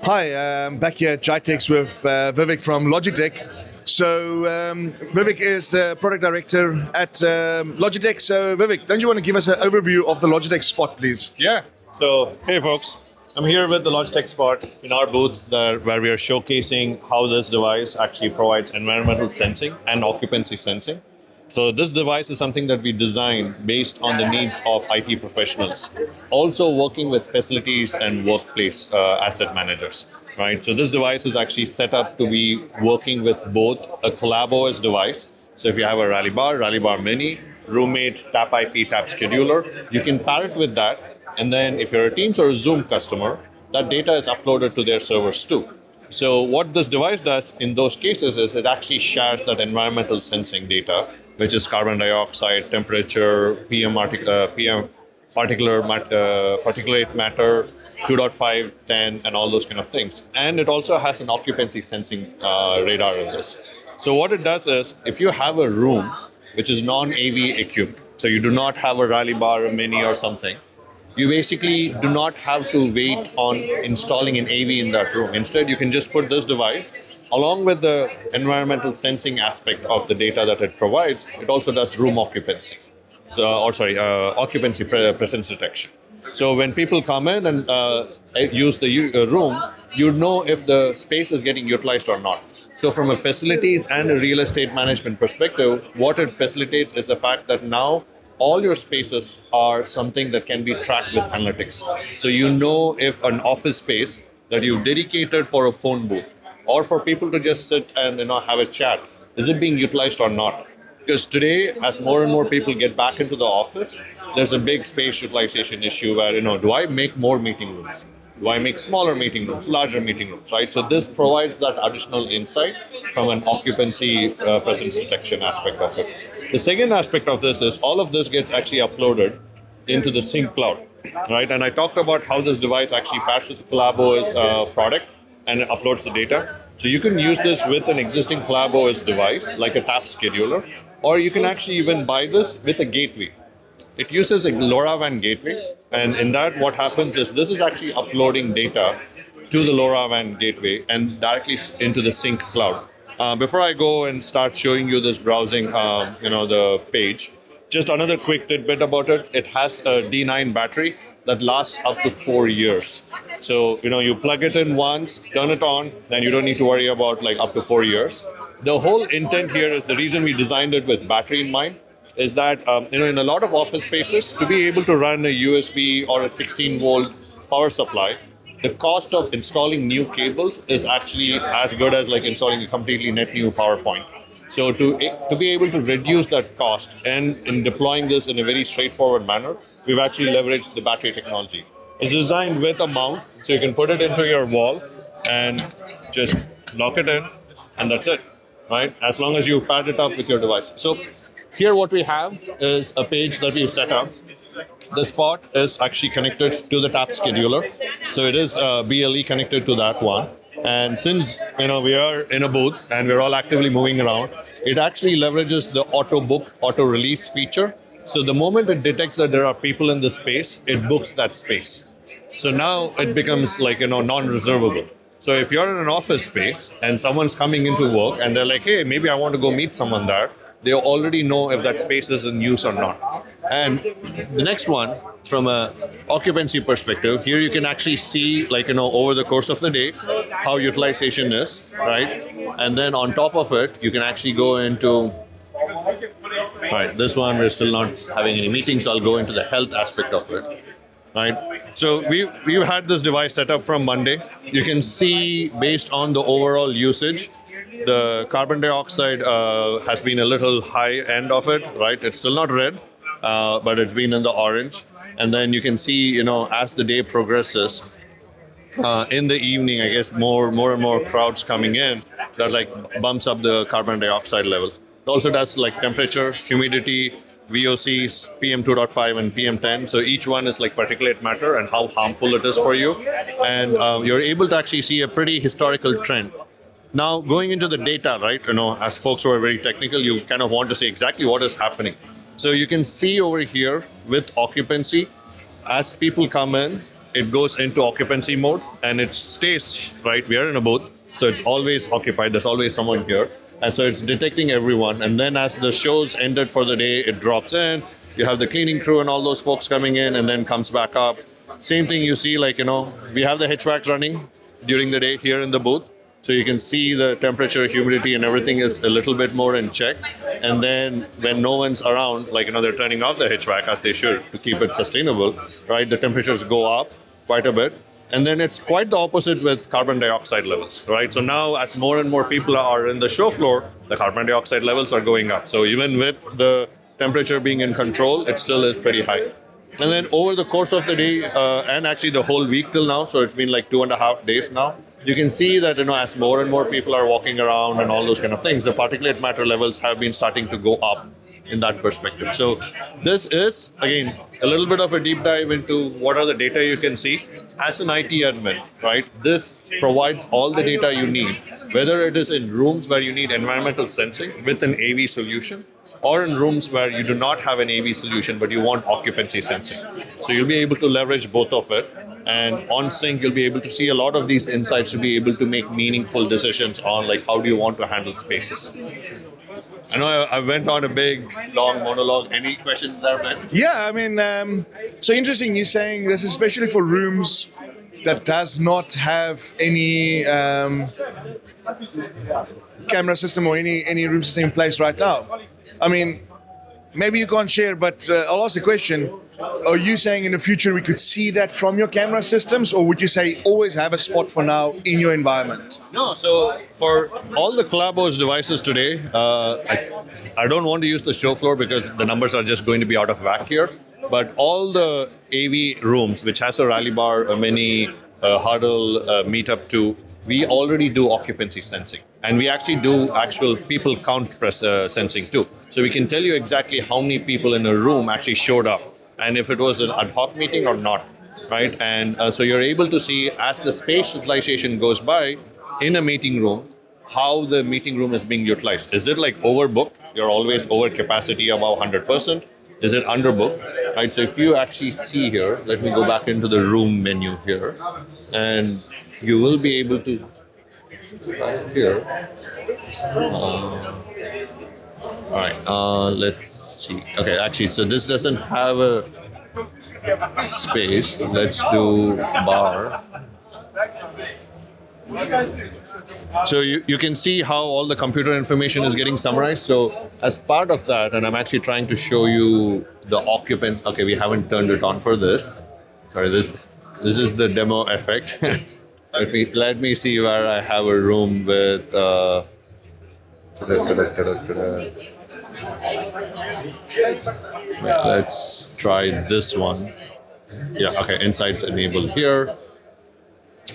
Hi, I'm back here at Jitex with Vivek from Logitech. So Vivek is the product director at Logitech. So Vivek, don't you want to give us an overview of the Logitech Spot, please? Yeah. So, hey folks, I'm here with the Logitech Spot in our booth where we are showcasing how this device actually provides environmental sensing and occupancy sensing. So this device is something that we designed based on the needs of IT professionals, also working with facilities and workplace asset managers. Right. So this device is actually set up to be working with both a CollabOS device. So if you have a Rally Bar Mini, Roommate, Tap IP, Tap Scheduler, you can pair it with that. And then if you're a Teams or a Zoom customer, that data is uploaded to their servers too. So what this device does in those cases is it actually shares that environmental sensing data, which is carbon dioxide, temperature, PM particulate matter, 2.5, 10, and all those kind of things. And it also has an occupancy sensing radar in this. So what it does is, if you have a room which is non-AV equipped, so you do not have a Rally Bar, a Mini or something, you basically do not have to wait on installing an AV in that room. Instead, you can just put this device along with the environmental sensing aspect of the data that it provides. It also does room occupancy. Occupancy presence detection. So when people come in and use the room, you know if the space is getting utilized or not. So from a facilities and a real estate management perspective, what it facilitates is the fact that now all your spaces are something that can be tracked with analytics. So you know if an office space that you dedicated for a phone booth or for people to just sit and have a chat, is it being utilized or not? Because today, as more and more people get back into the office, there's a big space utilization issue where, do I make more meeting rooms? Do I make smaller meeting rooms, larger meeting rooms, right? So this provides that additional insight from an occupancy presence detection aspect of it. The second aspect of this is all of this gets actually uploaded into the Sync Cloud, right? And I talked about how this device actually pairs with the CollabOS product and it uploads the data. So you can use this with an existing CollabOS device, like a Tap Scheduler, or you can actually even buy this with a gateway. It uses a LoRaWAN gateway, and in that what happens is this is actually uploading data to the LoRaWAN gateway and directly into the Sync Cloud. Before I go and start showing you this browsing, the page, just another quick tidbit about it. It has a D9 battery that lasts up to 4 years. So, you plug it in once, turn it on, then you don't need to worry about up to 4 years. The whole intent here is the reason we designed it with battery in mind is that, in a lot of office spaces, to be able to run a USB or a 16-volt power supply, the cost of installing new cables is actually as good as installing a completely net new power point. So to be able to reduce that cost and in deploying this in a very straightforward manner, we've actually leveraged the battery technology. It's designed with a mount, so you can put it into your wall and just lock it in, and that's it, right? As long as you pad it up with your device. So here what we have is a page that we've set up. The Spot is actually connected to the Tap Scheduler. So it is BLE connected to that one. And since we are in a booth and we're all actively moving around, it actually leverages the auto book, auto release feature. So the moment it detects that there are people in the space, it books that space. So now it becomes non-reservable. So if you're in an office space and someone's coming into work and they're like, hey, maybe I want to go meet someone there, they already know if that space is in use or not. And the next one, from a occupancy perspective, here you can actually see, over the course of the day, how utilization is, right? And then on top of it, you can actually go into, right, this one, we're still not having any meetings, so I'll go into the health aspect of it, right? So we've had this device set up from Monday. You can see, based on the overall usage, the carbon dioxide has been a little high end of it, right? It's still not red, but it's been in the orange. And then you can see, as the day progresses, in the evening, I guess more and more crowds coming in, that bumps up the carbon dioxide level. It also does temperature, humidity, VOCs, PM 2.5 and PM 10. So each one is particulate matter and how harmful it is for you. And you're able to actually see a pretty historical trend. Now, going into the data, right, as folks who are very technical, you kind of want to see exactly what is happening. So you can see over here with occupancy, as people come in, it goes into occupancy mode and it stays, right? We are in a booth, so it's always occupied. There's always someone here. And so it's detecting everyone. And then as the show's ended for the day, it drops in. You have the cleaning crew and all those folks coming in and then comes back up. Same thing you see, like, we have the HVACs running during the day here in the booth. So you can see the temperature, humidity, and everything is a little bit more in check. And then when no one's around, like, they're turning off the HVAC as they should to keep it sustainable, right? The temperatures go up quite a bit. And then it's quite the opposite with carbon dioxide levels, right? So now as more and more people are in the show floor, the carbon dioxide levels are going up. So even with the temperature being in control, it still is pretty high. And then over the course of the day, and actually the whole week till now, so it's been like 2.5 days now, you can see that, as more and more people are walking around and all those kind of things, the particulate matter levels have been starting to go up in that perspective. So this is, again, a little bit of a deep dive into what are the data you can see. As an IT admin, right, this provides all the data you need, whether it is in rooms where you need environmental sensing with an AV solution, or in rooms where you do not have an AV solution, but you want occupancy sensing. So you'll be able to leverage both of it. And on sync, you'll be able to see a lot of these insights to be able to make meaningful decisions on, like, how do you want to handle spaces. I know I went on a big, long monologue. Any questions there, Ben? Yeah, I mean, so interesting you're saying this, especially for rooms that does not have any camera system or any room system in place right now. I mean, maybe you can't share, but I'll ask a question. Are you saying in the future we could see that from your camera systems, or would you say always have a Spot for now in your environment? No, so for all the Collabos devices today, I don't want to use the show floor because the numbers are just going to be out of whack here. But all the AV rooms, which has a rally bar, a mini, huddle, meetup too, we already do occupancy sensing. And we actually do actual people count sensing too. So we can tell you exactly how many people in a room actually showed up, and if it was an ad hoc meeting or not, right? And so you're able to see, as the space utilization goes by in a meeting room, how the meeting room is being utilized. Is it like overbooked? You're always over capacity above 100%. Is it underbooked? Right. So if you actually see here, let me go back into the room menu here, and you will be able to here. All right. Let's see. Okay. Actually, so this doesn't have a space. Let's do bar. So you can see how all the computer information is getting summarized. So as part of that, and I'm actually trying to show you the occupants. Okay, we haven't turned it on for this. Sorry, this is the demo effect. let me see where I have a room with. Let's try this one. Yeah, okay, Insights enabled here.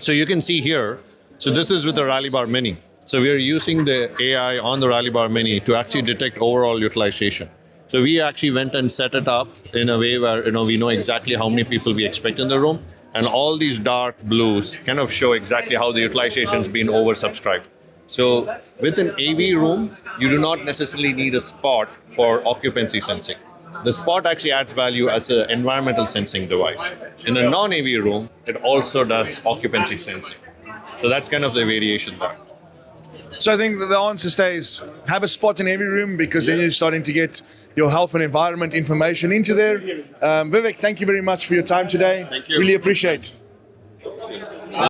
So you can see here. So this is with the Rally Bar Mini. So we are using the AI on the Rally Bar Mini to actually detect overall utilization. So we actually went and set it up in a way where we know exactly how many people we expect in the room, and all these dark blues kind of show exactly how the utilization's been oversubscribed. So with an AV room, you do not necessarily need a Spot for occupancy sensing. The Spot actually adds value as an environmental sensing device. In a non-AV room, it also does occupancy sensing. So that's kind of the variation there. So I think that the answer stays, have a Spot in every room, because then you're starting to get your health and environment information into there. Vivek, thank you very much for your time today. Thank you. Really appreciate it.